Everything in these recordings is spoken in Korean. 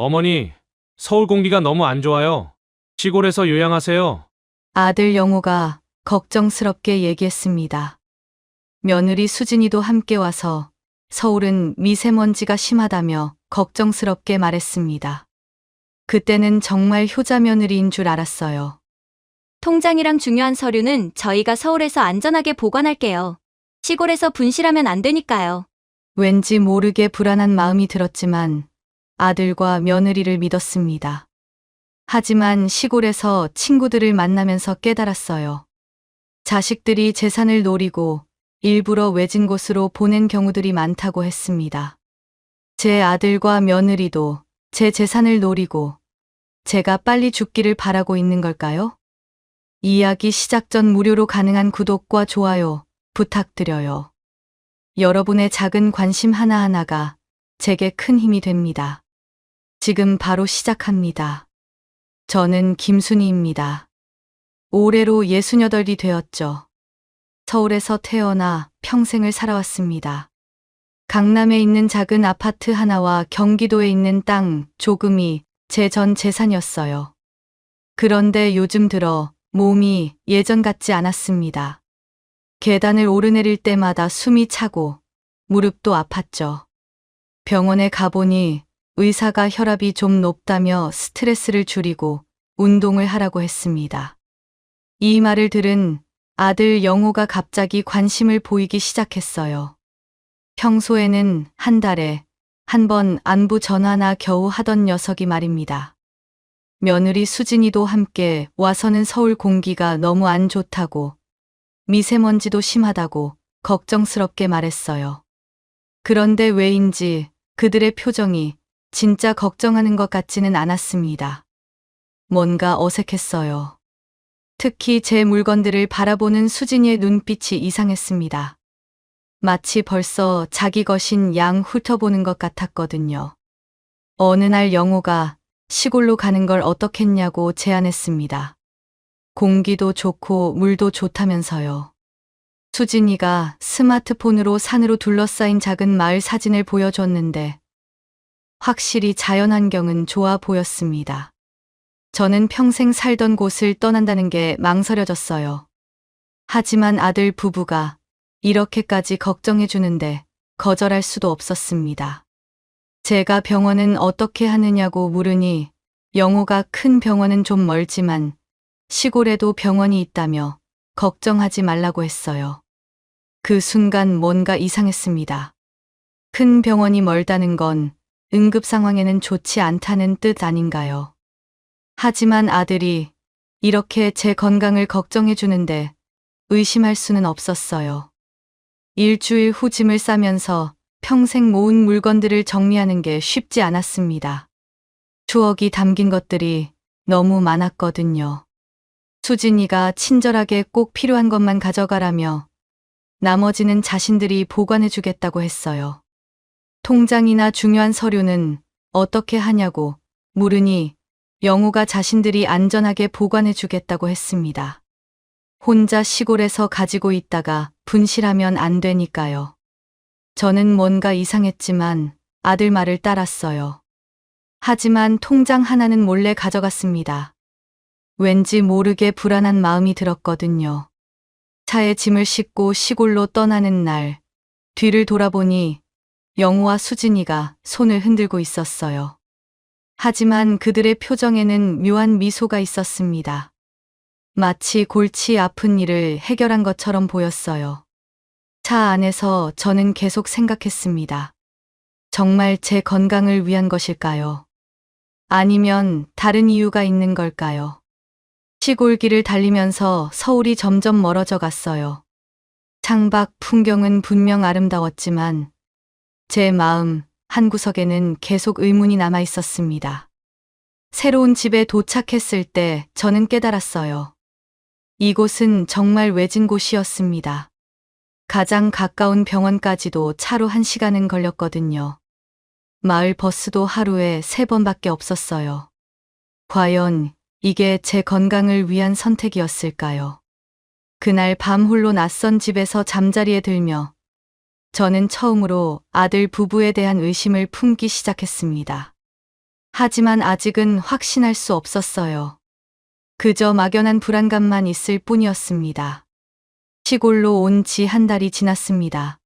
어머니, 서울 공기가 너무 안 좋아요. 시골에서 요양하세요. 아들 영호가 걱정스럽게 얘기했습니다. 며느리 수진이도 함께 와서 서울은 미세먼지가 심하다며 걱정스럽게 말했습니다. 그때는 정말 효자 며느리인 줄 알았어요. 통장이랑 중요한 서류는 저희가 서울에서 안전하게 보관할게요. 시골에서 분실하면 안 되니까요. 왠지 모르게 불안한 마음이 들었지만 아들과 며느리를 믿었습니다. 하지만 시골에서 친구들을 만나면서 깨달았어요. 자식들이 재산을 노리고 일부러 외진 곳으로 보낸 경우들이 많다고 했습니다. 제 아들과 며느리도 제 재산을 노리고 제가 빨리 죽기를 바라고 있는 걸까요? 이야기 시작 전 무료로 가능한 구독과 좋아요 부탁드려요. 여러분의 작은 관심 하나하나가 제게 큰 힘이 됩니다. 지금 바로 시작합니다. 저는 김순희입니다. 올해로 68이 되었죠. 서울에서 태어나 평생을 살아왔습니다. 강남에 있는 작은 아파트 하나와 경기도에 있는 땅 조금이 제 전 재산이었어요. 그런데 요즘 들어 몸이 예전 같지 않았습니다. 계단을 오르내릴 때마다 숨이 차고 무릎도 아팠죠. 병원에 가보니 의사가 혈압이 좀 높다며 스트레스를 줄이고 운동을 하라고 했습니다. 이 말을 들은 아들 영호가 갑자기 관심을 보이기 시작했어요. 평소에는 한 달에 한 번 안부 전화나 겨우 하던 녀석이 말입니다. 며느리 수진이도 함께 와서는 서울 공기가 너무 안 좋다고, 미세먼지도 심하다고 걱정스럽게 말했어요. 그런데 왜인지 그들의 표정이 진짜 걱정하는 것 같지는 않았습니다. 뭔가 어색했어요. 특히 제 물건들을 바라보는 수진이의 눈빛이 이상했습니다. 마치 벌써 자기 것인 양 훑어보는 것 같았거든요. 어느 날 영호가 시골로 가는 걸 어떻겠냐고 제안했습니다. 공기도 좋고 물도 좋다면서요. 수진이가 스마트폰으로 산으로 둘러싸인 작은 마을 사진을 보여줬는데 확실히 자연환경은 좋아 보였습니다. 저는 평생 살던 곳을 떠난다는 게 망설여졌어요. 하지만 아들 부부가 이렇게까지 걱정해 주는데 거절할 수도 없었습니다. 제가 병원은 어떻게 하느냐고 물으니 영호가 큰 병원은 좀 멀지만 시골에도 병원이 있다며 걱정하지 말라고 했어요. 그 순간 뭔가 이상했습니다. 큰 병원이 멀다는 건 응급 상황에는 좋지 않다는 뜻 아닌가요? 하지만 아들이 이렇게 제 건강을 걱정해 주는데 의심할 수는 없었어요. 일주일 후 짐을 싸면서 평생 모은 물건들을 정리하는 게 쉽지 않았습니다. 추억이 담긴 것들이 너무 많았거든요. 수진이가 친절하게 꼭 필요한 것만 가져가라며 나머지는 자신들이 보관해 주겠다고 했어요. 통장이나 중요한 서류는 어떻게 하냐고 물으니 영호가 자신들이 안전하게 보관해 주겠다고 했습니다. 혼자 시골에서 가지고 있다가 분실하면 안 되니까요. 저는 뭔가 이상했지만 아들 말을 따랐어요. 하지만 통장 하나는 몰래 가져갔습니다. 왠지 모르게 불안한 마음이 들었거든요. 차에 짐을 싣고 시골로 떠나는 날, 뒤를 돌아보니 영호와 수진이가 손을 흔들고 있었어요. 하지만 그들의 표정에는 묘한 미소가 있었습니다. 마치 골치 아픈 일을 해결한 것처럼 보였어요. 차 안에서 저는 계속 생각했습니다. 정말 제 건강을 위한 것일까요? 아니면 다른 이유가 있는 걸까요? 시골길을 달리면서 서울이 점점 멀어져 갔어요. 창밖 풍경은 분명 아름다웠지만 제 마음 한구석에는 계속 의문이 남아 있었습니다. 새로운 집에 도착했을 때 저는 깨달았어요. 이곳은 정말 외진 곳이었습니다. 가장 가까운 병원까지도 차로 1시간은 걸렸거든요. 마을 버스도 하루에 3번밖에 없었어요. 과연 이게 제 건강을 위한 선택이었을까요? 그날 밤 홀로 낯선 집에서 잠자리에 들며 저는 처음으로 아들 부부에 대한 의심을 품기 시작했습니다. 하지만 아직은 확신할 수 없었어요. 그저 막연한 불안감만 있을 뿐이었습니다. 시골로 온 지 한 달이 지났습니다.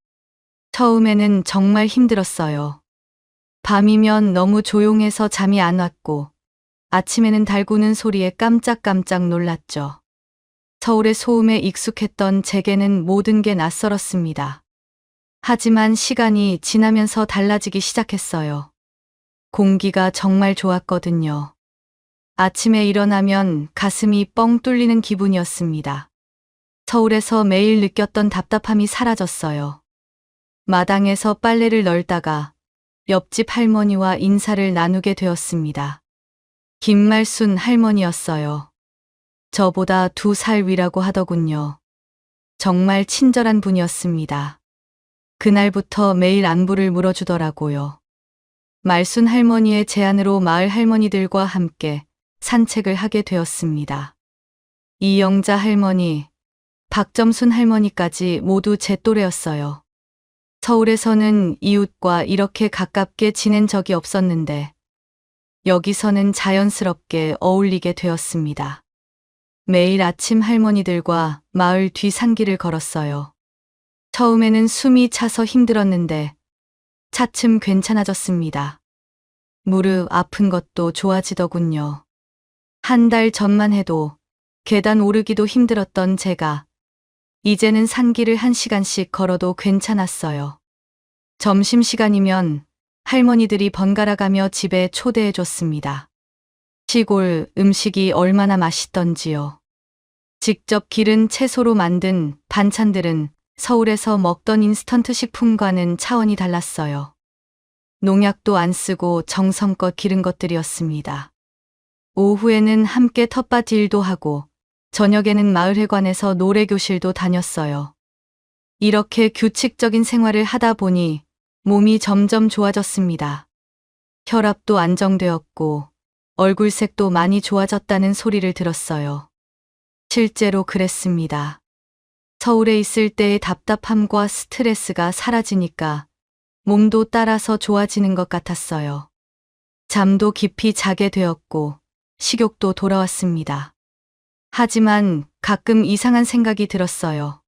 처음에는 정말 힘들었어요. 밤이면 너무 조용해서 잠이 안 왔고, 아침에는 달 구는 소리에 깜짝깜짝 놀랐죠. 서울의 소음에 익숙했던 제게는 모든 게 낯설었습니다. 하지만 시간이 지나면서 달라지기 시작했어요. 공기가 정말 좋았거든요. 아침에 일어나면 가슴이 뻥 뚫리는 기분이었습니다. 서울에서 매일 느꼈던 답답함이 사라졌어요. 마당에서 빨래를 널다가 옆집 할머니와 인사를 나누게 되었습니다. 김말순 할머니였어요. 저보다 2살 위라고 하더군요. 정말 친절한 분이었습니다. 그날부터 매일 안부를 물어주더라고요. 말순 할머니의 제안으로 마을 할머니들과 함께 산책을 하게 되었습니다. 이영자 할머니, 박점순 할머니까지 모두 제 또래였어요. 서울에서는 이웃과 이렇게 가깝게 지낸 적이 없었는데 여기서는 자연스럽게 어울리게 되었습니다. 매일 아침 할머니들과 마을 뒤 산길을 걸었어요. 처음에는 숨이 차서 힘들었는데 차츰 괜찮아졌습니다. 무릎 아픈 것도 좋아지더군요. 한 달 전만 해도 계단 오르기도 힘들었던 제가 이제는 산길을 1시간씩 걸어도 괜찮았어요. 점심시간이면 할머니들이 번갈아 가며 집에 초대해 줬습니다. 시골 음식이 얼마나 맛있던지요. 직접 기른 채소로 만든 반찬들은 서울에서 먹던 인스턴트 식품과는 차원이 달랐어요. 농약도 안 쓰고 정성껏 기른 것들이었습니다. 오후에는 함께 텃밭 일도 하고 저녁에는 마을회관에서 노래교실도 다녔어요. 이렇게 규칙적인 생활을 하다 보니 몸이 점점 좋아졌습니다. 혈압도 안정되었고 얼굴색도 많이 좋아졌다는 소리를 들었어요. 실제로 그랬습니다. 서울에 있을 때의 답답함과 스트레스가 사라지니까 몸도 따라서 좋아지는 것 같았어요. 잠도 깊이 자게 되었고 식욕도 돌아왔습니다. 하지만 가끔 이상한 생각이 들었어요.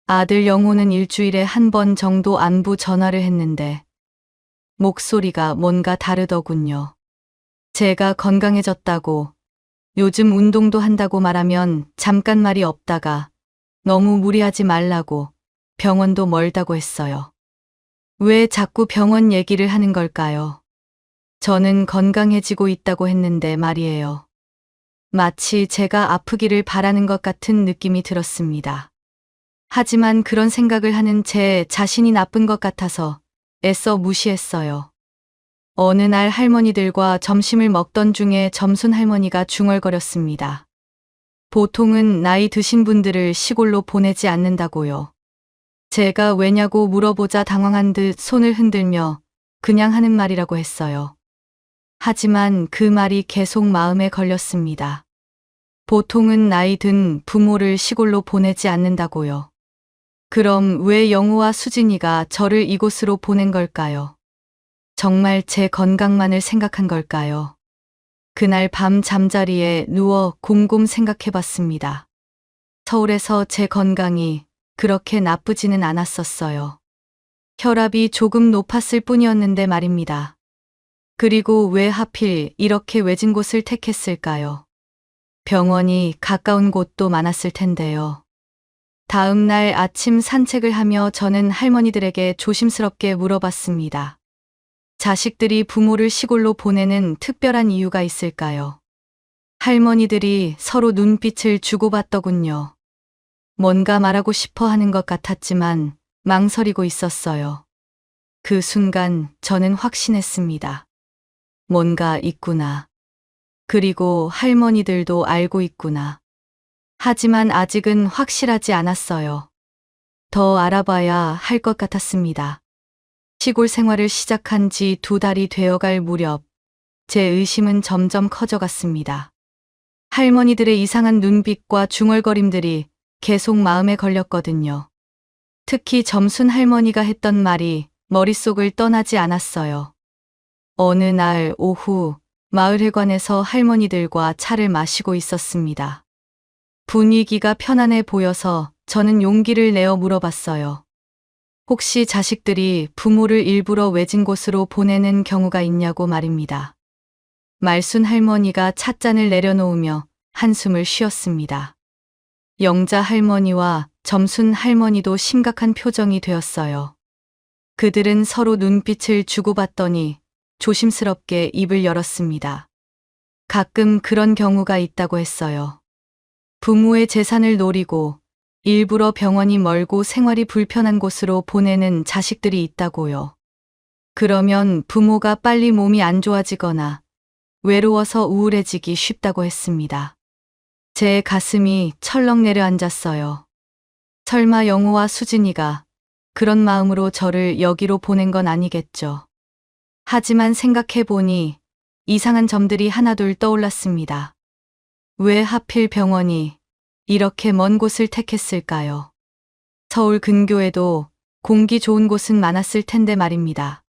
아들 영호는 일주일에 1번 정도 안부 전화를 했는데 목소리가 뭔가 다르더군요. 제가 건강해졌다고, 요즘 운동도 한다고 말하면 잠깐 말이 없다가 너무 무리하지 말라고, 병원도 멀다고 했어요. 왜 자꾸 병원 얘기를 하는 걸까요? 저는 건강해지고 있다고 했는데 말이에요. 마치 제가 아프기를 바라는 것 같은 느낌이 들었습니다. 하지만 그런 생각을 하는 제 자신이 나쁜 것 같아서 애써 무시했어요. 어느 날 할머니들과 점심을 먹던 중에 점순 할머니가 중얼거렸습니다. 보통은 나이 드신 분들을 시골로 보내지 않는다고요. 제가 왜냐고 물어보자 당황한 듯 손을 흔들며 그냥 하는 말이라고 했어요. 하지만 그 말이 계속 마음에 걸렸습니다. 보통은 나이 든 부모를 시골로 보내지 않는다고요. 그럼 왜 영우와 수진이가 저를 이곳으로 보낸 걸까요? 정말 제 건강만을 생각한 걸까요? 그날 밤 잠자리에 누워 곰곰 생각해 봤습니다. 서울에서 제 건강이 그렇게 나쁘지는 않았었어요. 혈압이 조금 높았을 뿐이었는데 말입니다. 그리고 왜 하필 이렇게 외진 곳을 택했을까요? 병원이 가까운 곳도 많았을 텐데요. 다음 날 아침 산책을 하며 저는 할머니들에게 조심스럽게 물어봤습니다. 자식들이 부모를 시골로 보내는 특별한 이유가 있을까요? 할머니들이 서로 눈빛을 주고받더군요. 뭔가 말하고 싶어 하는 것 같았지만 망설이고 있었어요. 그 순간 저는 확신했습니다. 뭔가 있구나. 그리고 할머니들도 알고 있구나. 하지만 아직은 확실하지 않았어요. 더 알아봐야 할 것 같았습니다. 시골 생활을 시작한 지 2달이 되어갈 무렵 제 의심은 점점 커져갔습니다. 할머니들의 이상한 눈빛과 중얼거림들이 계속 마음에 걸렸거든요. 특히 점순 할머니가 했던 말이 머릿속을 떠나지 않았어요. 어느 날 오후 마을회관에서 할머니들과 차를 마시고 있었습니다. 분위기가 편안해 보여서 저는 용기를 내어 물어봤어요. 혹시 자식들이 부모를 일부러 외진 곳으로 보내는 경우가 있냐고 말입니다. 말순 할머니가 찻잔을 내려놓으며 한숨을 쉬었습니다. 영자 할머니와 점순 할머니도 심각한 표정이 되었어요. 그들은 서로 눈빛을 주고받더니 조심스럽게 입을 열었습니다. 가끔 그런 경우가 있다고 했어요. 부모의 재산을 노리고 일부러 병원이 멀고 생활이 불편한 곳으로 보내는 자식들이 있다고요. 그러면 부모가 빨리 몸이 안 좋아지거나 외로워서 우울해지기 쉽다고 했습니다. 제 가슴이 철렁 내려앉았어요. 설마 영호와 수진이가 그런 마음으로 저를 여기로 보낸 건 아니겠죠. 하지만 생각해보니 이상한 점들이 하나둘 떠올랐습니다. 왜 하필 병원이 이렇게 먼 곳을 택했을까요? 서울 근교에도 공기 좋은 곳은 많았을 텐데 말입니다.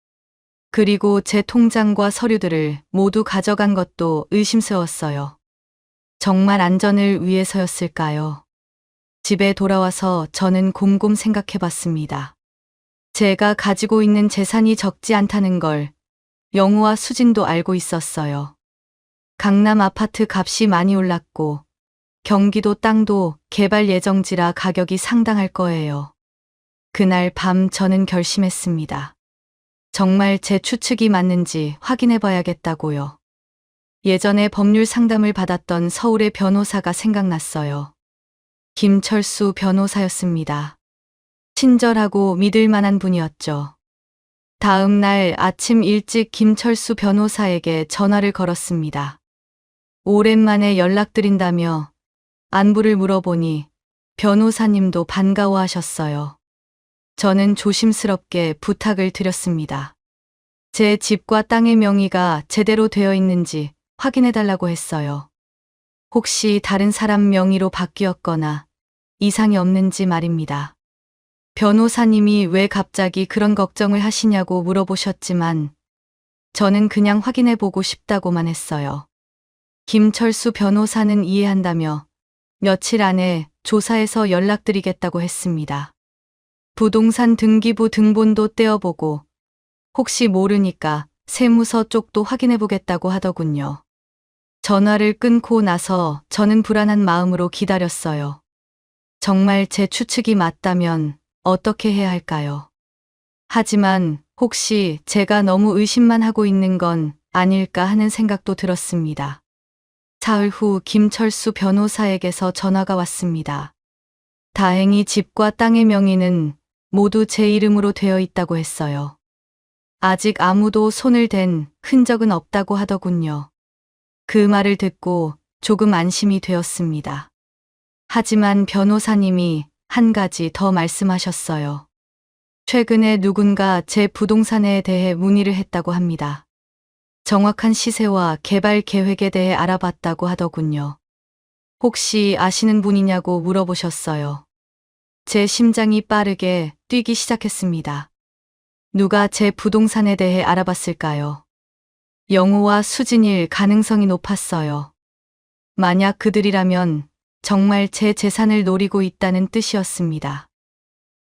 그리고 제 통장과 서류들을 모두 가져간 것도 의심스러웠어요. 정말 안전을 위해서였을까요? 집에 돌아와서 저는 곰곰 생각해 봤습니다. 제가 가지고 있는 재산이 적지 않다는 걸 영우와 수진도 알고 있었어요. 강남 아파트 값이 많이 올랐고 경기도 땅도 개발 예정지라 가격이 상당할 거예요. 그날 밤 저는 결심했습니다. 정말 제 추측이 맞는지 확인해 봐야겠다고요. 예전에 법률 상담을 받았던 서울의 변호사가 생각났어요. 김철수 변호사였습니다. 친절하고 믿을 만한 분이었죠. 다음 날 아침 일찍 김철수 변호사에게 전화를 걸었습니다. 오랜만에 연락드린다며 안부를 물어보니 변호사님도 반가워하셨어요. 저는 조심스럽게 부탁을 드렸습니다. 제 집과 땅의 명의가 제대로 되어 있는지 확인해달라고 했어요. 혹시 다른 사람 명의로 바뀌었거나 이상이 없는지 말입니다. 변호사님이 왜 갑자기 그런 걱정을 하시냐고 물어보셨지만 저는 그냥 확인해보고 싶다고만 했어요. 김철수 변호사는 이해한다며 며칠 안에 조사해서 연락드리겠다고 했습니다. 부동산 등기부 등본도 떼어보고 혹시 모르니까 세무서 쪽도 확인해보겠다고 하더군요. 전화를 끊고 나서 저는 불안한 마음으로 기다렸어요. 정말 제 추측이 맞다면 어떻게 해야 할까요? 하지만 혹시 제가 너무 의심만 하고 있는 건 아닐까 하는 생각도 들었습니다. 사흘 후 김철수 변호사에게서 전화가 왔습니다. 다행히 집과 땅의 명의는 모두 제 이름으로 되어 있다고 했어요. 아직 아무도 손을 댄 흔적은 없다고 하더군요. 그 말을 듣고 조금 안심이 되었습니다. 하지만 변호사님이 한 가지 더 말씀하셨어요. 최근에 누군가 제 부동산에 대해 문의를 했다고 합니다. 정확한 시세와 개발 계획에 대해 알아봤다고 하더군요. 혹시 아시는 분이냐고 물어보셨어요. 제 심장이 빠르게 뛰기 시작했습니다. 누가 제 부동산에 대해 알아봤을까요? 영호와 수진일 가능성이 높았어요. 만약 그들이라면 정말 제 재산을 노리고 있다는 뜻이었습니다.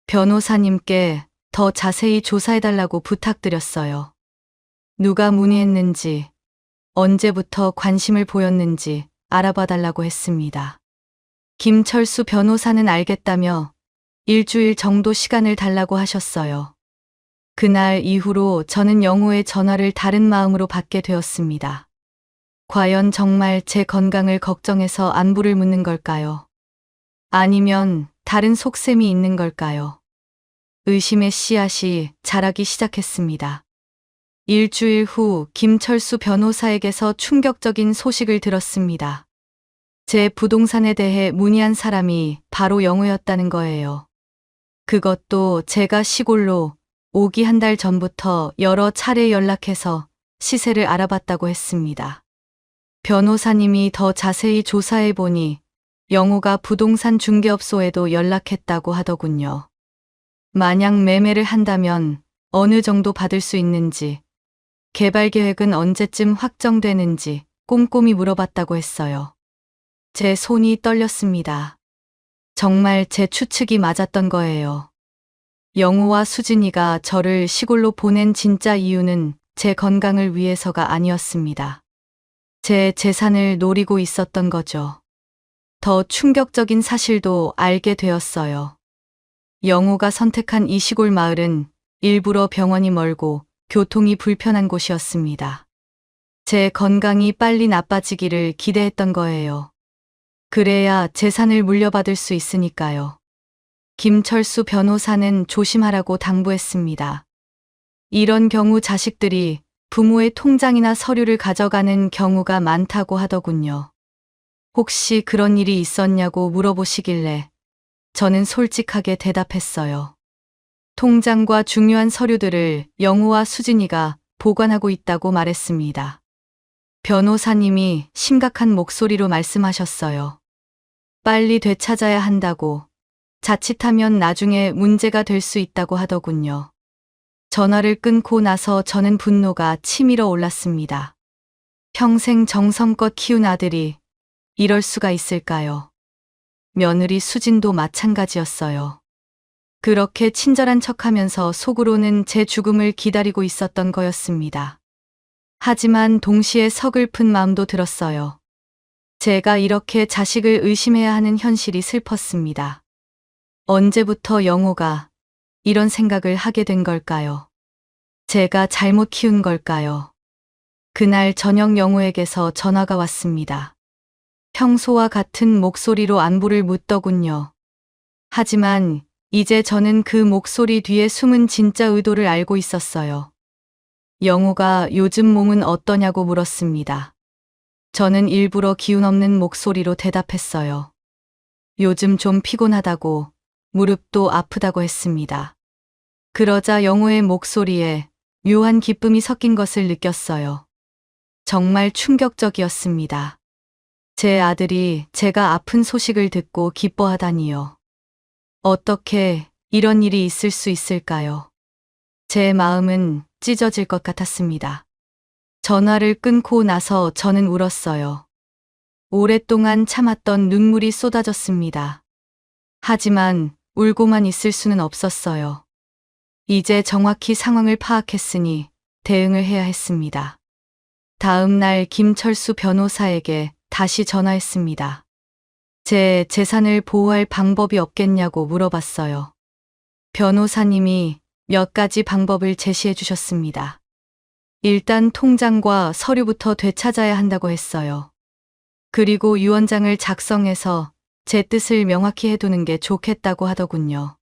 변호사님께 더 자세히 조사해달라고 부탁드렸어요. 누가 문의했는지, 언제부터 관심을 보였는지 알아봐달라고 했습니다. 김철수 변호사는 알겠다며 일주일 정도 시간을 달라고 하셨어요. 그날 이후로 저는 영호의 전화를 다른 마음으로 받게 되었습니다. 과연 정말 제 건강을 걱정해서 안부를 묻는 걸까요? 아니면 다른 속셈이 있는 걸까요? 의심의 씨앗이 자라기 시작했습니다. 일주일 후 김철수 변호사에게서 충격적인 소식을 들었습니다. 제 부동산에 대해 문의한 사람이 바로 영호였다는 거예요. 그것도 제가 시골로 오기 한 달 전부터 여러 차례 연락해서 시세를 알아봤다고 했습니다. 변호사님이 더 자세히 조사해 보니 영호가 부동산 중개업소에도 연락했다고 하더군요. 만약 매매를 한다면 어느 정도 받을 수 있는지, 개발 계획은 언제쯤 확정되는지 꼼꼼히 물어봤다고 했어요. 제 손이 떨렸습니다. 정말 제 추측이 맞았던 거예요. 영우와 수진이가 저를 시골로 보낸 진짜 이유는 제 건강을 위해서가 아니었습니다. 제 재산을 노리고 있었던 거죠. 더 충격적인 사실도 알게 되었어요. 영우가 선택한 이 시골 마을은 일부러 병원이 멀고 교통이 불편한 곳이었습니다. 제 건강이 빨리 나빠지기를 기대했던 거예요. 그래야 재산을 물려받을 수 있으니까요. 김철수 변호사는 조심하라고 당부했습니다. 이런 경우 자식들이 부모의 통장이나 서류를 가져가는 경우가 많다고 하더군요. 혹시 그런 일이 있었냐고 물어보시길래 저는 솔직하게 대답했어요. 통장과 중요한 서류들을 영우와 수진이가 보관하고 있다고 말했습니다. 변호사님이 심각한 목소리로 말씀하셨어요. 빨리 되찾아야 한다고. 자칫하면 나중에 문제가 될 수 있다고 하더군요. 전화를 끊고 나서 저는 분노가 치밀어 올랐습니다. 평생 정성껏 키운 아들이 이럴 수가 있을까요? 며느리 수진도 마찬가지였어요. 그렇게 친절한 척하면서 속으로는 제 죽음을 기다리고 있었던 거였습니다. 하지만 동시에 서글픈 마음도 들었어요. 제가 이렇게 자식을 의심해야 하는 현실이 슬펐습니다. 언제부터 영호가 이런 생각을 하게 된 걸까요? 제가 잘못 키운 걸까요? 그날 저녁 영호에게서 전화가 왔습니다. 평소와 같은 목소리로 안부를 묻더군요. 하지만 이제 저는 그 목소리 뒤에 숨은 진짜 의도를 알고 있었어요. 영호가 요즘 몸은 어떠냐고 물었습니다. 저는 일부러 기운 없는 목소리로 대답했어요. 요즘 좀 피곤하다고, 무릎도 아프다고 했습니다. 그러자 영호의 목소리에 묘한 기쁨이 섞인 것을 느꼈어요. 정말 충격적이었습니다. 제 아들이 제가 아픈 소식을 듣고 기뻐하다니요. 어떻게 이런 일이 있을 수 있을까요? 제 마음은 찢어질 것 같았습니다. 전화를 끊고 나서 저는 울었어요. 오랫동안 참았던 눈물이 쏟아졌습니다. 하지만 울고만 있을 수는 없었어요. 이제 정확히 상황을 파악했으니 대응을 해야 했습니다. 다음 날 김철수 변호사에게 다시 전화했습니다. 제 재산을 보호할 방법이 없겠냐고 물어봤어요. 변호사님이 몇 가지 방법을 제시해 주셨습니다. 일단 통장과 서류부터 되찾아야 한다고 했어요. 그리고 유언장을 작성해서 제 뜻을 명확히 해두는 게 좋겠다고 하더군요.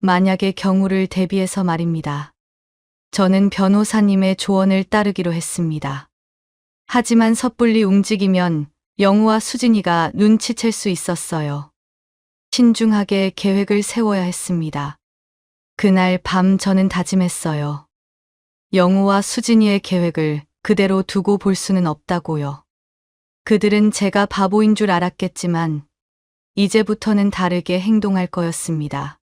만약의 경우를 대비해서 말입니다. 저는 변호사님의 조언을 따르기로 했습니다. 하지만 섣불리 움직이면 영우와 수진이가 눈치챌 수 있었어요. 신중하게 계획을 세워야 했습니다. 그날 밤 저는 다짐했어요. 영우와 수진이의 계획을 그대로 두고 볼 수는 없다고요. 그들은 제가 바보인 줄 알았겠지만 이제부터는 다르게 행동할 거였습니다.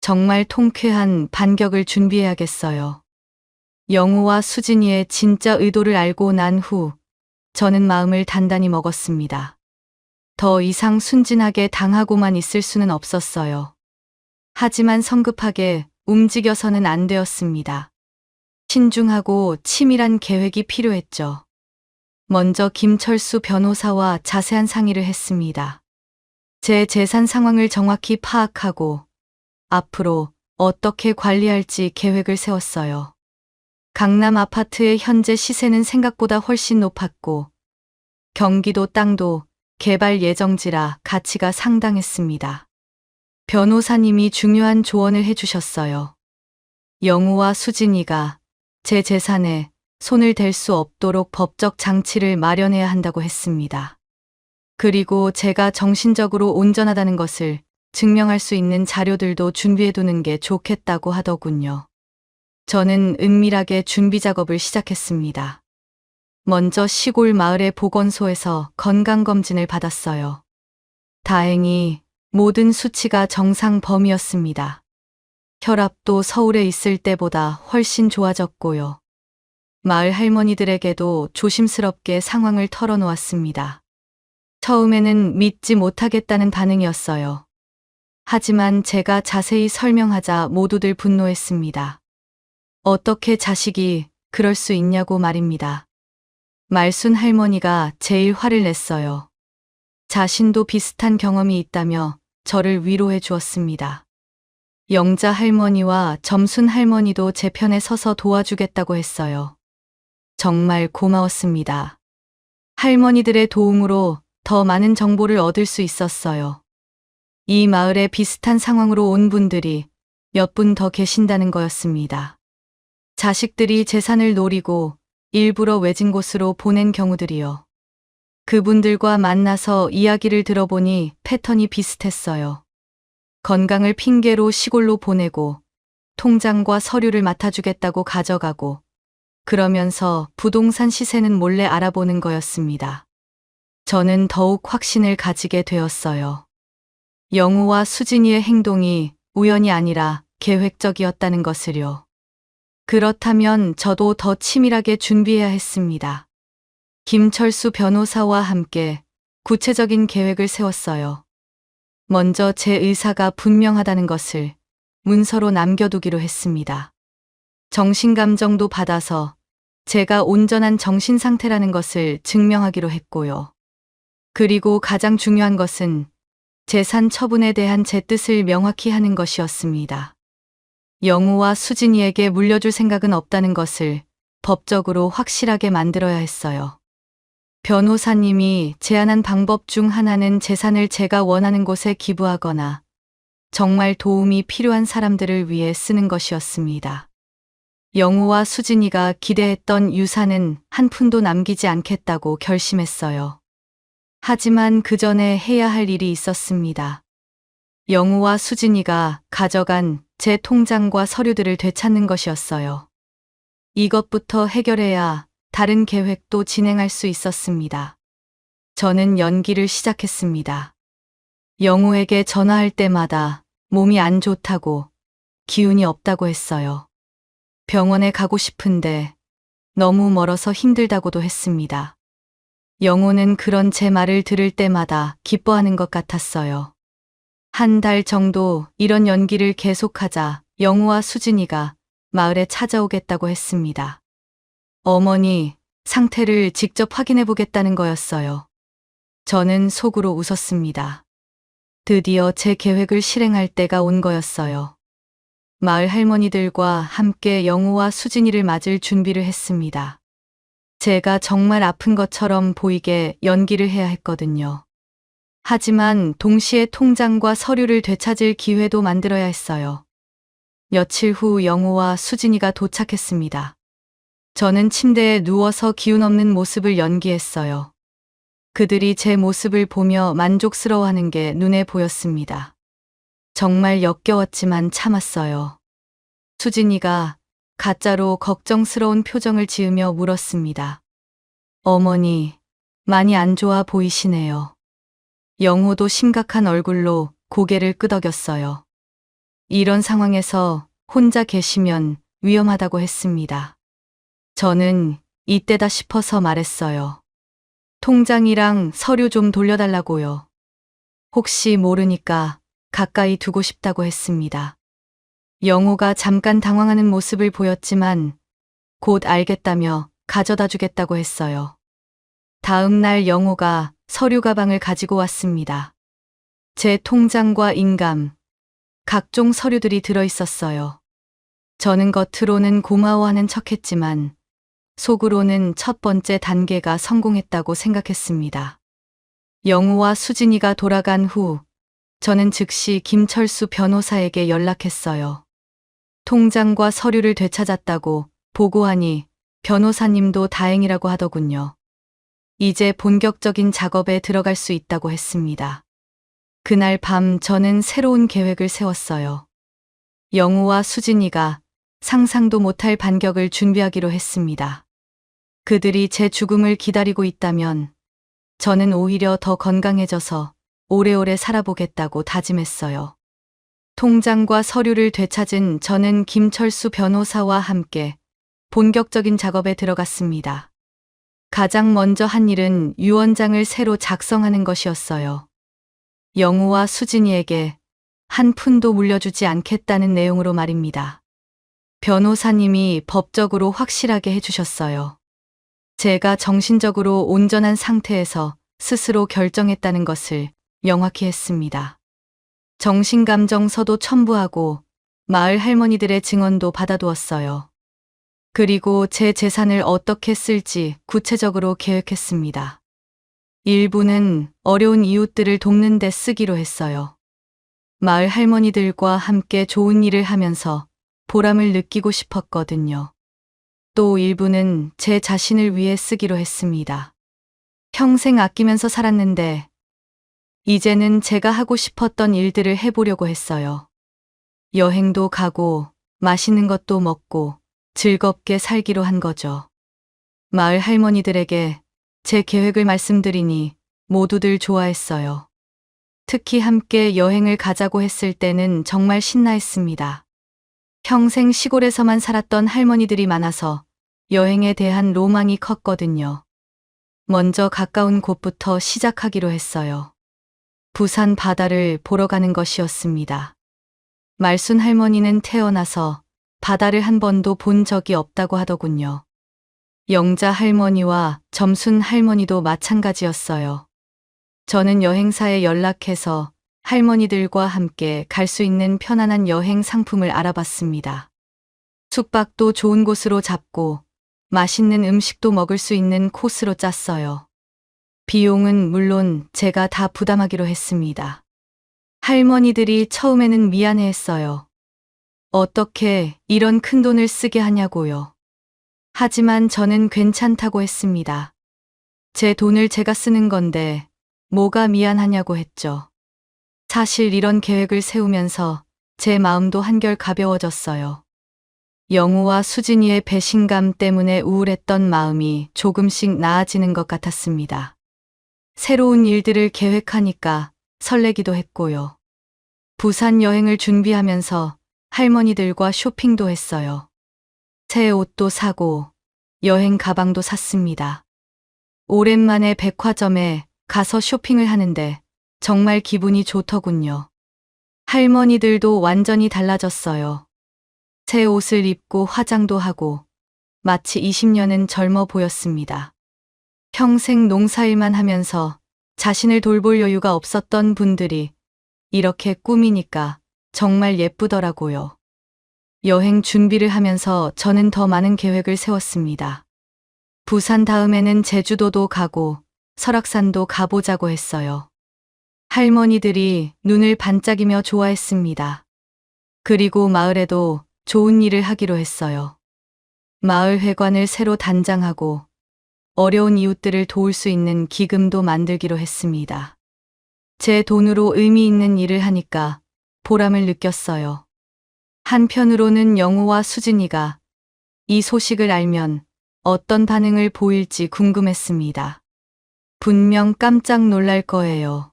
정말 통쾌한 반격을 준비해야겠어요. 영우와 수진이의 진짜 의도를 알고 난 후 저는 마음을 단단히 먹었습니다. 더 이상 순진하게 당하고만 있을 수는 없었어요. 하지만 성급하게 움직여서는 안 되었습니다. 신중하고 치밀한 계획이 필요했죠. 먼저 김철수 변호사와 자세한 상의를 했습니다. 제 재산 상황을 정확히 파악하고 앞으로 어떻게 관리할지 계획을 세웠어요. 강남 아파트의 현재 시세는 생각보다 훨씬 높았고 경기도 땅도 개발 예정지라 가치가 상당했습니다. 변호사님이 중요한 조언을 해주셨어요. 영우와 수진이가 제 재산에 손을 댈 수 없도록 법적 장치를 마련해야 한다고 했습니다. 그리고 제가 정신적으로 온전하다는 것을 증명할 수 있는 자료들도 준비해두는 게 좋겠다고 하더군요. 저는 은밀하게 준비 작업을 시작했습니다. 먼저 시골 마을의 보건소에서 건강검진을 받았어요. 다행히 모든 수치가 정상 범위였습니다. 혈압도 서울에 있을 때보다 훨씬 좋아졌고요. 마을 할머니들에게도 조심스럽게 상황을 털어놓았습니다. 처음에는 믿지 못하겠다는 반응이었어요. 하지만 제가 자세히 설명하자 모두들 분노했습니다. 어떻게 자식이 그럴 수 있냐고 말입니다. 말순 할머니가 제일 화를 냈어요. 자신도 비슷한 경험이 있다며 저를 위로해 주었습니다. 영자 할머니와 점순 할머니도 제 편에 서서 도와주겠다고 했어요. 정말 고마웠습니다. 할머니들의 도움으로 더 많은 정보를 얻을 수 있었어요. 이 마을에 비슷한 상황으로 온 분들이 몇 분 더 계신다는 거였습니다. 자식들이 재산을 노리고 일부러 외진 곳으로 보낸 경우들이요. 그분들과 만나서 이야기를 들어보니 패턴이 비슷했어요. 건강을 핑계로 시골로 보내고 통장과 서류를 맡아주겠다고 가져가고 그러면서 부동산 시세는 몰래 알아보는 거였습니다. 저는 더욱 확신을 가지게 되었어요. 영우와 수진이의 행동이 우연이 아니라 계획적이었다는 것을요. 그렇다면 저도 더 치밀하게 준비해야 했습니다. 김철수 변호사와 함께 구체적인 계획을 세웠어요. 먼저 제 의사가 분명하다는 것을 문서로 남겨두기로 했습니다. 정신감정도 받아서 제가 온전한 정신 상태라는 것을 증명하기로 했고요. 그리고 가장 중요한 것은 재산 처분에 대한 제 뜻을 명확히 하는 것이었습니다. 영우와 수진이에게 물려줄 생각은 없다는 것을 법적으로 확실하게 만들어야 했어요. 변호사님이 제안한 방법 중 하나는 재산을 제가 원하는 곳에 기부하거나 정말 도움이 필요한 사람들을 위해 쓰는 것이었습니다. 영우와 수진이가 기대했던 유산은 한 푼도 남기지 않겠다고 결심했어요. 하지만 그 전에 해야 할 일이 있었습니다. 영우와 수진이가 가져간 제 통장과 서류들을 되찾는 것이었어요. 이것부터 해결해야 다른 계획도 진행할 수 있었습니다. 저는 연기를 시작했습니다. 영우에게 전화할 때마다 몸이 안 좋다고, 기운이 없다고 했어요. 병원에 가고 싶은데 너무 멀어서 힘들다고도 했습니다. 영우는 그런 제 말을 들을 때마다 기뻐하는 것 같았어요. 한 달 정도 이런 연기를 계속하자 영우와 수진이가 마을에 찾아오겠다고 했습니다. 어머니 상태를 직접 확인해 보겠다는 거였어요. 저는 속으로 웃었습니다. 드디어 제 계획을 실행할 때가 온 거였어요. 마을 할머니들과 함께 영우와 수진이를 맞을 준비를 했습니다. 제가 정말 아픈 것처럼 보이게 연기를 해야 했거든요. 하지만 동시에 통장과 서류를 되찾을 기회도 만들어야 했어요. 며칠 후 영우와 수진이가 도착했습니다. 저는 침대에 누워서 기운 없는 모습을 연기했어요. 그들이 제 모습을 보며 만족스러워하는 게 눈에 보였습니다. 정말 역겨웠지만 참았어요. 수진이가 가짜로 걱정스러운 표정을 지으며 물었습니다. 어머니, 많이 안 좋아 보이시네요. 영호도 심각한 얼굴로 고개를 끄덕였어요. 이런 상황에서 혼자 계시면 위험하다고 했습니다. 저는 이때다 싶어서 말했어요. 통장이랑 서류 좀 돌려달라고요. 혹시 모르니까 가까이 두고 싶다고 했습니다. 영호가 잠깐 당황하는 모습을 보였지만 곧 알겠다며 가져다 주겠다고 했어요. 다음 날 영호가 서류 가방을 가지고 왔습니다. 제 통장과 인감, 각종 서류들이 들어 있었어요. 저는 겉으로는 고마워하는 척했지만 속으로는 첫 번째 단계가 성공했다고 생각했습니다. 영우와 수진이가 돌아간 후 저는 즉시 김철수 변호사에게 연락했어요. 통장과 서류를 되찾았다고 보고하니 변호사님도 다행이라고 하더군요. 이제 본격적인 작업에 들어갈 수 있다고 했습니다. 그날 밤 저는 새로운 계획을 세웠어요. 영우와 수진이가 상상도 못할 반격을 준비하기로 했습니다. 그들이 제 죽음을 기다리고 있다면 저는 오히려 더 건강해져서 오래오래 살아보겠다고 다짐했어요. 통장과 서류를 되찾은 저는 김철수 변호사와 함께 본격적인 작업에 들어갔습니다. 가장 먼저 한 일은 유언장을 새로 작성하는 것이었어요. 영우와 수진이에게 한 푼도 물려주지 않겠다는 내용으로 말입니다. 변호사님이 법적으로 확실하게 해주셨어요. 제가 정신적으로 온전한 상태에서 스스로 결정했다는 것을 명확히 했습니다. 정신감정서도 첨부하고 마을 할머니들의 증언도 받아두었어요. 그리고 제 재산을 어떻게 쓸지 구체적으로 계획했습니다. 일부는 어려운 이웃들을 돕는 데 쓰기로 했어요. 마을 할머니들과 함께 좋은 일을 하면서 보람을 느끼고 싶었거든요. 또 일부는 제 자신을 위해 쓰기로 했습니다. 평생 아끼면서 살았는데 이제는 제가 하고 싶었던 일들을 해보려고 했어요. 여행도 가고 맛있는 것도 먹고 즐겁게 살기로 한 거죠. 마을 할머니들에게 제 계획을 말씀드리니 모두들 좋아했어요. 특히 함께 여행을 가자고 했을 때는 정말 신나했습니다. 평생 시골에서만 살았던 할머니들이 많아서 여행에 대한 로망이 컸거든요. 먼저 가까운 곳부터 시작하기로 했어요. 부산 바다를 보러 가는 것이었습니다. 말순 할머니는 태어나서 바다를 한 번도 본 적이 없다고 하더군요. 영자 할머니와 점순 할머니도 마찬가지였어요. 저는 여행사에 연락해서 할머니들과 함께 갈 수 있는 편안한 여행 상품을 알아봤습니다. 숙박도 좋은 곳으로 잡고 맛있는 음식도 먹을 수 있는 코스로 짰어요. 비용은 물론 제가 다 부담하기로 했습니다. 할머니들이 처음에는 미안해했어요. 어떻게 이런 큰 돈을 쓰게 하냐고요. 하지만 저는 괜찮다고 했습니다. 제 돈을 제가 쓰는 건데 뭐가 미안하냐고 했죠. 사실 이런 계획을 세우면서 제 마음도 한결 가벼워졌어요. 영우와 수진이의 배신감 때문에 우울했던 마음이 조금씩 나아지는 것 같았습니다. 새로운 일들을 계획하니까 설레기도 했고요. 부산 여행을 준비하면서 할머니들과 쇼핑도 했어요. 새 옷도 사고 여행 가방도 샀습니다. 오랜만에 백화점에 가서 쇼핑을 하는데 정말 기분이 좋더군요. 할머니들도 완전히 달라졌어요. 새 옷을 입고 화장도 하고 마치 20년은 젊어 보였습니다. 평생 농사일만 하면서 자신을 돌볼 여유가 없었던 분들이 이렇게 꾸미니까 정말 예쁘더라고요. 여행 준비를 하면서 저는 더 많은 계획을 세웠습니다. 부산 다음에는 제주도도 가고 설악산도 가보자고 했어요. 할머니들이 눈을 반짝이며 좋아했습니다. 그리고 마을에도 좋은 일을 하기로 했어요. 마을 회관을 새로 단장하고 어려운 이웃들을 도울 수 있는 기금도 만들기로 했습니다. 제 돈으로 의미 있는 일을 하니까 보람을 느꼈어요. 한편으로는 영우와 수진이가 이 소식을 알면 어떤 반응을 보일지 궁금했습니다. 분명 깜짝 놀랄 거예요.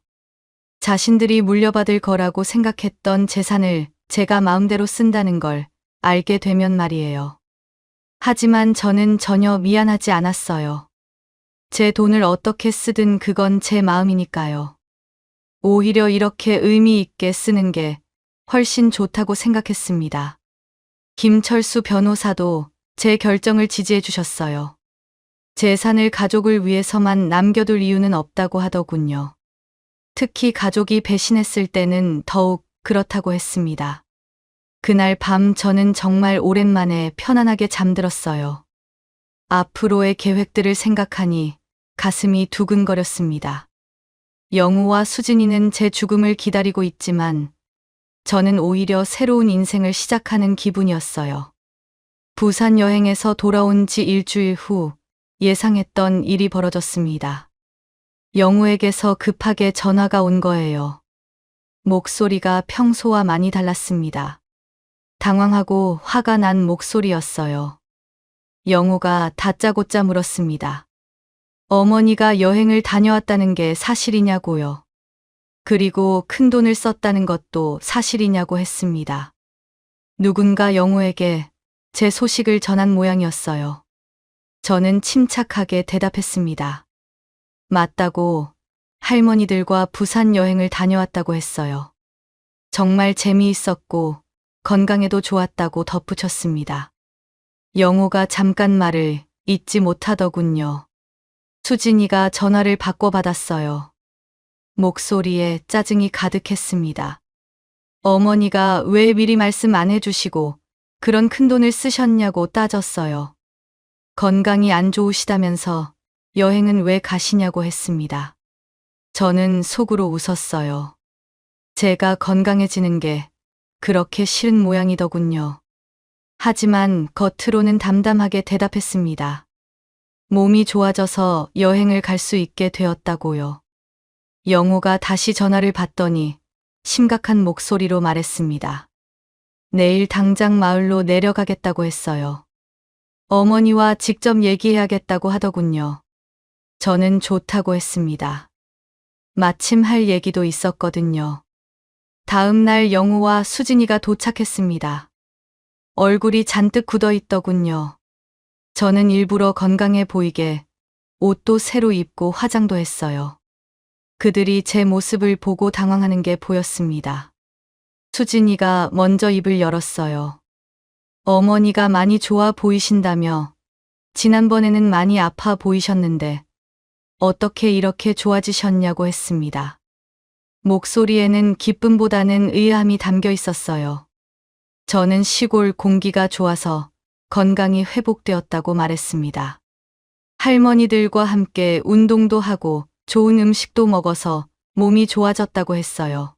자신들이 물려받을 거라고 생각했던 재산을 제가 마음대로 쓴다는 걸 알게 되면 말이에요. 하지만 저는 전혀 미안하지 않았어요. 제 돈을 어떻게 쓰든 그건 제 마음이니까요. 오히려 이렇게 의미 있게 쓰는 게 훨씬 좋다고 생각했습니다. 김철수 변호사도 제 결정을 지지해 주셨어요. 재산을 가족을 위해서만 남겨둘 이유는 없다고 하더군요. 특히 가족이 배신했을 때는 더욱 그렇다고 했습니다. 그날 밤 저는 정말 오랜만에 편안하게 잠들었어요. 앞으로의 계획들을 생각하니 가슴이 두근거렸습니다. 영우와 수진이는 제 죽음을 기다리고 있지만 저는 오히려 새로운 인생을 시작하는 기분이었어요. 부산 여행에서 돌아온 지 일주일 후 예상했던 일이 벌어졌습니다. 영우에게서 급하게 전화가 온 거예요. 목소리가 평소와 많이 달랐습니다. 당황하고 화가 난 목소리였어요. 영우가 다짜고짜 물었습니다. 어머니가 여행을 다녀왔다는 게 사실이냐고요. 그리고 큰 돈을 썼다는 것도 사실이냐고 했습니다. 누군가 영우에게 제 소식을 전한 모양이었어요. 저는 침착하게 대답했습니다. 맞다고, 할머니들과 부산 여행을 다녀왔다고 했어요. 정말 재미있었고 건강에도 좋았다고 덧붙였습니다. 영호가 잠깐 말을 잊지 못하더군요. 수진이가 전화를 바꿔받았어요. 목소리에 짜증이 가득했습니다. 어머니가 왜 미리 말씀 안 해주시고 그런 큰돈을 쓰셨냐고 따졌어요. 건강이 안 좋으시다면서 여행은 왜 가시냐고 했습니다. 저는 속으로 웃었어요. 제가 건강해지는 게 그렇게 싫은 모양이더군요. 하지만 겉으로는 담담하게 대답했습니다. 몸이 좋아져서 여행을 갈 수 있게 되었다고요. 영호가 다시 전화를 받더니 심각한 목소리로 말했습니다. 내일 당장 마을로 내려가겠다고 했어요. 어머니와 직접 얘기해야겠다고 하더군요. 저는 좋다고 했습니다. 마침 할 얘기도 있었거든요. 다음 날 영우와 수진이가 도착했습니다. 얼굴이 잔뜩 굳어 있더군요. 저는 일부러 건강해 보이게 옷도 새로 입고 화장도 했어요. 그들이 제 모습을 보고 당황하는 게 보였습니다. 수진이가 먼저 입을 열었어요. 어머니가 많이 좋아 보이신다며 지난번에는 많이 아파 보이셨는데 어떻게 이렇게 좋아지셨냐고 했습니다. 목소리에는 기쁨보다는 의아함이 담겨 있었어요. 저는 시골 공기가 좋아서 건강이 회복되었다고 말했습니다. 할머니들과 함께 운동도 하고 좋은 음식도 먹어서 몸이 좋아졌다고 했어요.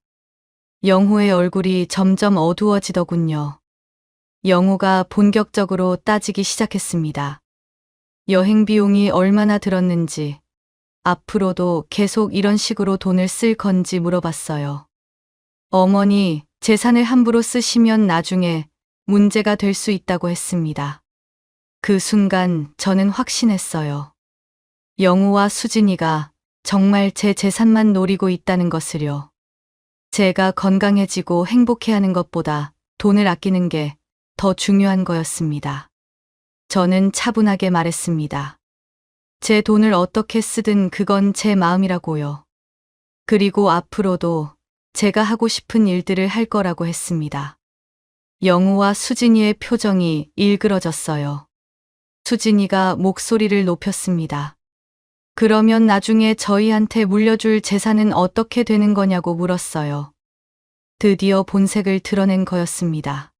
영호의 얼굴이 점점 어두워지더군요. 영호가 본격적으로 따지기 시작했습니다. 여행 비용이 얼마나 들었는지, 앞으로도 계속 이런 식으로 돈을 쓸 건지 물어봤어요. 어머니, 재산을 함부로 쓰시면 나중에 문제가 될 수 있다고 했습니다. 그 순간 저는 확신했어요. 영우와 수진이가 정말 제 재산만 노리고 있다는 것을요. 제가 건강해지고 행복해하는 것보다 돈을 아끼는 게 더 중요한 거였습니다. 저는 차분하게 말했습니다. 제 돈을 어떻게 쓰든 그건 제 마음이라고요. 그리고 앞으로도 제가 하고 싶은 일들을 할 거라고 했습니다. 영우와 수진이의 표정이 일그러졌어요. 수진이가 목소리를 높였습니다. 그러면 나중에 저희한테 물려줄 재산은 어떻게 되는 거냐고 물었어요. 드디어 본색을 드러낸 거였습니다.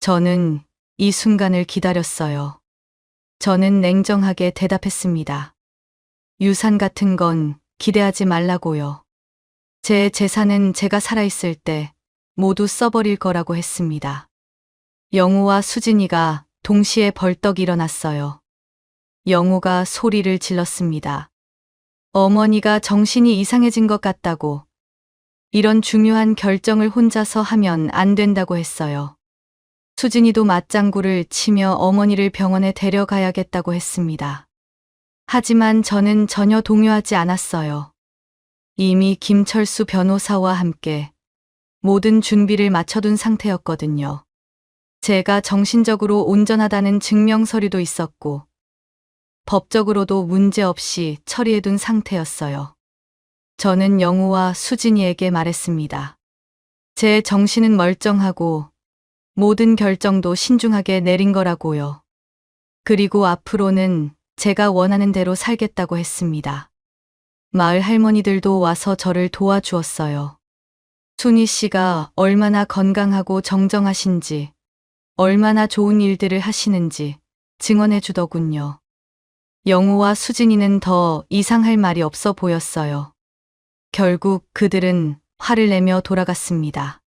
저는 이 순간을 기다렸어요. 저는 냉정하게 대답했습니다. 유산 같은 건 기대하지 말라고요. 제 재산은 제가 살아있을 때 모두 써버릴 거라고 했습니다. 영우와 수진이가 동시에 벌떡 일어났어요. 영우가 소리를 질렀습니다. 어머니가 정신이 이상해진 것 같다고. 이런 중요한 결정을 혼자서 하면 안 된다고 했어요. 수진이도 맞장구를 치며 어머니를 병원에 데려가야겠다고 했습니다. 하지만 저는 전혀 동요하지 않았어요. 이미 김철수 변호사와 함께 모든 준비를 마쳐둔 상태였거든요. 제가 정신적으로 온전하다는 증명서류도 있었고, 법적으로도 문제없이 처리해둔 상태였어요. 저는 영우와 수진이에게 말했습니다. 제 정신은 멀쩡하고 모든 결정도 신중하게 내린 거라고요. 그리고 앞으로는 제가 원하는 대로 살겠다고 했습니다. 마을 할머니들도 와서 저를 도와주었어요. 순희 씨가 얼마나 건강하고 정정하신지, 얼마나 좋은 일들을 하시는지 증언해 주더군요. 영우와 수진이는 더 이상할 말이 없어 보였어요. 결국 그들은 화를 내며 돌아갔습니다.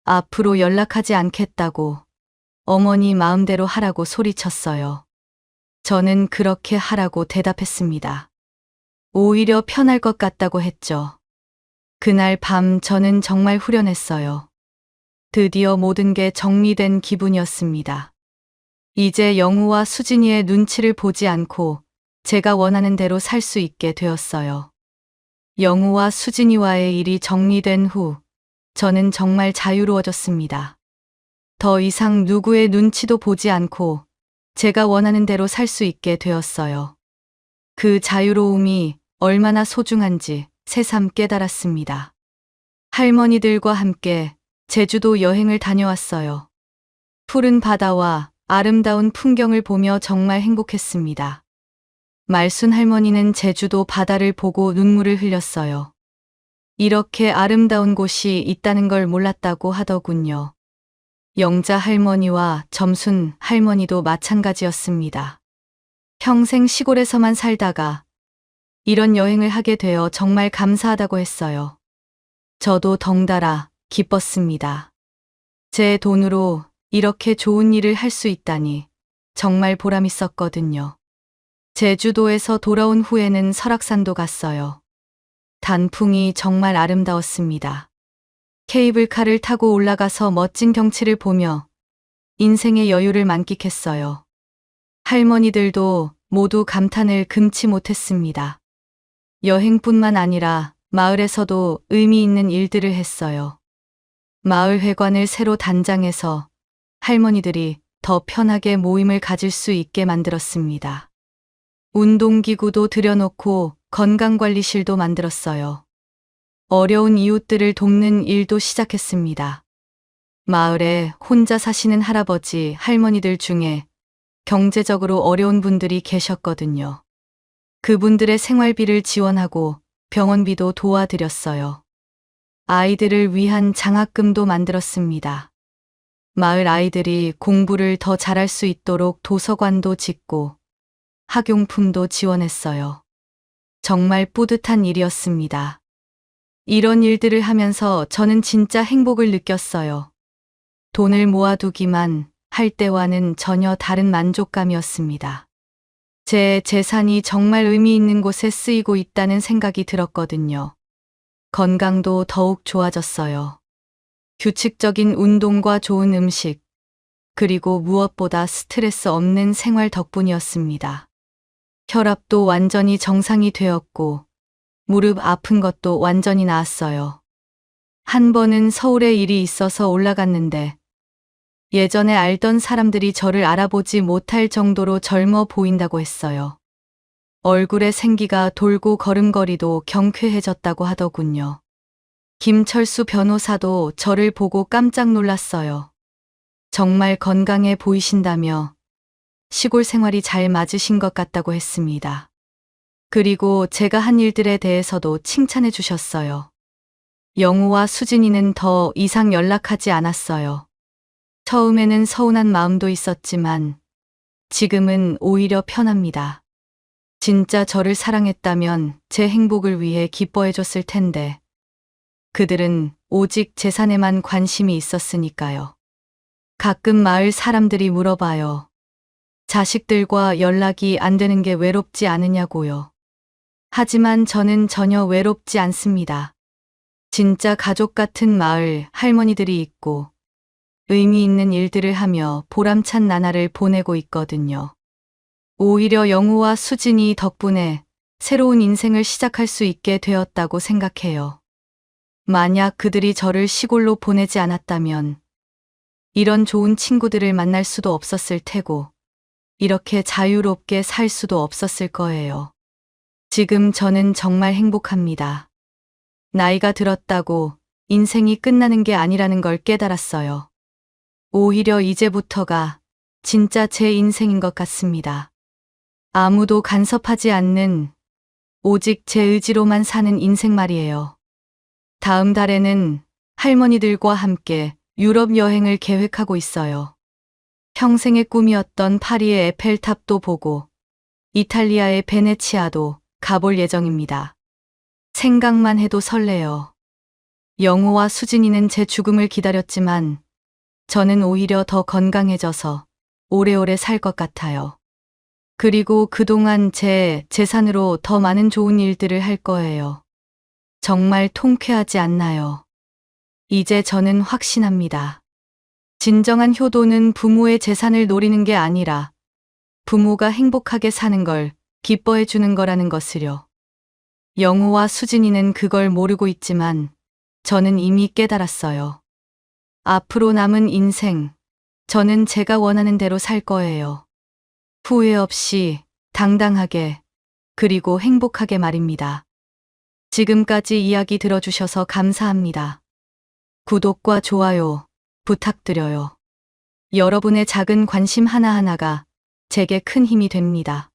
앞으로 연락하지 않겠다고, 어머니 마음대로 하라고 소리쳤어요. 저는 그렇게 하라고 대답했습니다. 오히려 편할 것 같다고 했죠. 그날 밤 저는 정말 후련했어요. 드디어 모든 게 정리된 기분이었습니다. 이제 영우와 수진이의 눈치를 보지 않고 제가 원하는 대로 살 수 있게 되었어요. 영우와 수진이와의 일이 정리된 후 저는 정말 자유로워졌습니다. 더 이상 누구의 눈치도 보지 않고 제가 원하는 대로 살 수 있게 되었어요. 그 자유로움이 얼마나 소중한지 새삼 깨달았습니다. 할머니들과 함께 제주도 여행을 다녀왔어요. 푸른 바다와 아름다운 풍경을 보며 정말 행복했습니다. 말순 할머니는 제주도 바다를 보고 눈물을 흘렸어요. 이렇게 아름다운 곳이 있다는 걸 몰랐다고 하더군요. 영자 할머니와 점순 할머니도 마찬가지였습니다. 평생 시골에서만 살다가 이런 여행을 하게 되어 정말 감사하다고 했어요. 저도 덩달아 기뻤습니다. 제 돈으로 이렇게 좋은 일을 할 수 있다니 정말 보람 있었거든요. 제주도에서 돌아온 후에는 설악산도 갔어요. 단풍이 정말 아름다웠습니다. 케이블카를 타고 올라가서 멋진 경치를 보며 인생의 여유를 만끽했어요. 할머니들도 모두 감탄을 금치 못했습니다. 여행뿐만 아니라 마을에서도 의미 있는 일들을 했어요. 마을 회관을 새로 단장해서 할머니들이 더 편하게 모임을 가질 수 있게 만들었습니다. 운동기구도 들여놓고 건강관리실도 만들었어요. 어려운 이웃들을 돕는 일도 시작했습니다. 마을에 혼자 사시는 할아버지, 할머니들 중에 경제적으로 어려운 분들이 계셨거든요. 그분들의 생활비를 지원하고 병원비도 도와드렸어요. 아이들을 위한 장학금도 만들었습니다. 마을 아이들이 공부를 더 잘할 수 있도록 도서관도 짓고 학용품도 지원했어요. 정말 뿌듯한 일이었습니다. 이런 일들을 하면서 저는 진짜 행복을 느꼈어요. 돈을 모아두기만 할 때와는 전혀 다른 만족감이었습니다. 제 재산이 정말 의미 있는 곳에 쓰이고 있다는 생각이 들었거든요. 건강도 더욱 좋아졌어요. 규칙적인 운동과 좋은 음식, 그리고 무엇보다 스트레스 없는 생활 덕분이었습니다. 혈압도 완전히 정상이 되었고, 무릎 아픈 것도 완전히 나았어요. 한 번은 서울에 일이 있어서 올라갔는데, 예전에 알던 사람들이 저를 알아보지 못할 정도로 젊어 보인다고 했어요. 얼굴에 생기가 돌고 걸음걸이도 경쾌해졌다고 하더군요. 김철수 변호사도 저를 보고 깜짝 놀랐어요. 정말 건강해 보이신다며 시골 생활이 잘 맞으신 것 같다고 했습니다. 그리고 제가 한 일들에 대해서도 칭찬해 주셨어요. 영우와 수진이는 더 이상 연락하지 않았어요. 처음에는 서운한 마음도 있었지만 지금은 오히려 편합니다. 진짜 저를 사랑했다면 제 행복을 위해 기뻐해 줬을 텐데 그들은 오직 재산에만 관심이 있었으니까요. 가끔 마을 사람들이 물어봐요. 자식들과 연락이 안 되는 게 외롭지 않으냐고요. 하지만 저는 전혀 외롭지 않습니다. 진짜 가족 같은 마을 할머니들이 있고 의미 있는 일들을 하며 보람찬 나날을 보내고 있거든요. 오히려 영우와 수진이 덕분에 새로운 인생을 시작할 수 있게 되었다고 생각해요. 만약 그들이 저를 시골로 보내지 않았다면 이런 좋은 친구들을 만날 수도 없었을 테고 이렇게 자유롭게 살 수도 없었을 거예요. 지금 저는 정말 행복합니다. 나이가 들었다고 인생이 끝나는 게 아니라는 걸 깨달았어요. 오히려 이제부터가 진짜 제 인생인 것 같습니다. 아무도 간섭하지 않는 오직 제 의지로만 사는 인생 말이에요. 다음 달에는 할머니들과 함께 유럽 여행을 계획하고 있어요. 평생의 꿈이었던 파리의 에펠탑도 보고 이탈리아의 베네치아도 가볼 예정입니다. 생각만 해도 설레요. 영우와 수진이는 제 죽음을 기다렸지만 저는 오히려 더 건강해져서 오래오래 살 것 같아요. 그리고 그동안 제 재산으로 더 많은 좋은 일들을 할 거예요. 정말 통쾌하지 않나요? 이제 저는 확신합니다. 진정한 효도는 부모의 재산을 노리는 게 아니라 부모가 행복하게 사는 걸 기뻐해 주는 거라는 것을요. 영우와 수진이는 그걸 모르고 있지만 저는 이미 깨달았어요. 앞으로 남은 인생, 저는 제가 원하는 대로 살 거예요. 후회 없이, 당당하게, 그리고 행복하게 말입니다. 지금까지 이야기 들어주셔서 감사합니다. 구독과 좋아요 부탁드려요. 여러분의 작은 관심 하나하나가 제게 큰 힘이 됩니다.